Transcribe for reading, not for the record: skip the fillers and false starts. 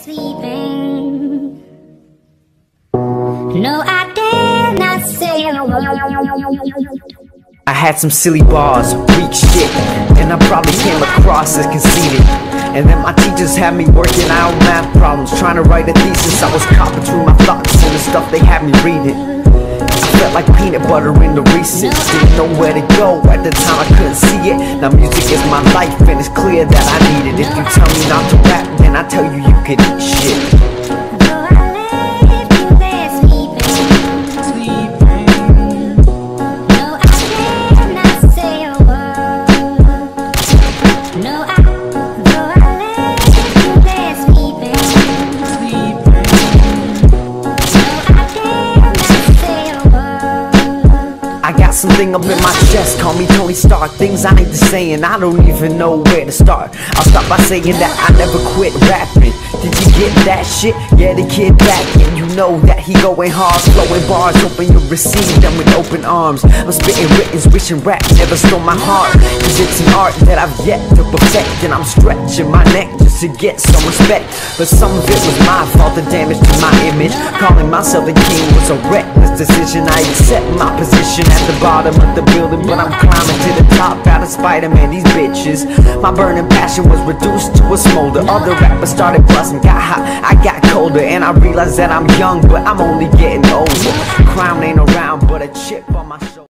sleeping. No, I dare not say a word. I had some silly bars, weak shit, and I probably came across as conceited. And then my teachers had me working out math problems, trying to write a thesis. I was copping through my thoughts and the stuff they had me reading. I felt like peanut butter in the Reese's. Didn't know where to go, at the time I couldn't see it. Now music is my life and it's clear that I need it. If you tell me not to rap, then I tell you you could eat shit. Something up in my chest, call me Tony Stark. Things I need to say and I don't even know where to start. I'll start by saying that I never quit rapping. Did you get that shit? Yeah, the kid back, and you know that he going hard, flowing bars, hoping you receive them with open arms. I'm spitting written, wishing rap never stole my heart, cause it's an art that I've yet to perfect. And I'm stretching my neck just to get some respect, but some of it was my fault, the damage to my image. Calling myself a king was a reckless decision. I accept my position at the bottom of the building, but I'm climbing to the top out of Spider-Man, these bitches. My burning passion was reduced to a smolder. Other rappers started busting, got hot, I got colder, and I realized that I'm young, but I'm only getting older. Crown ain't around, but a chip on my shoulder.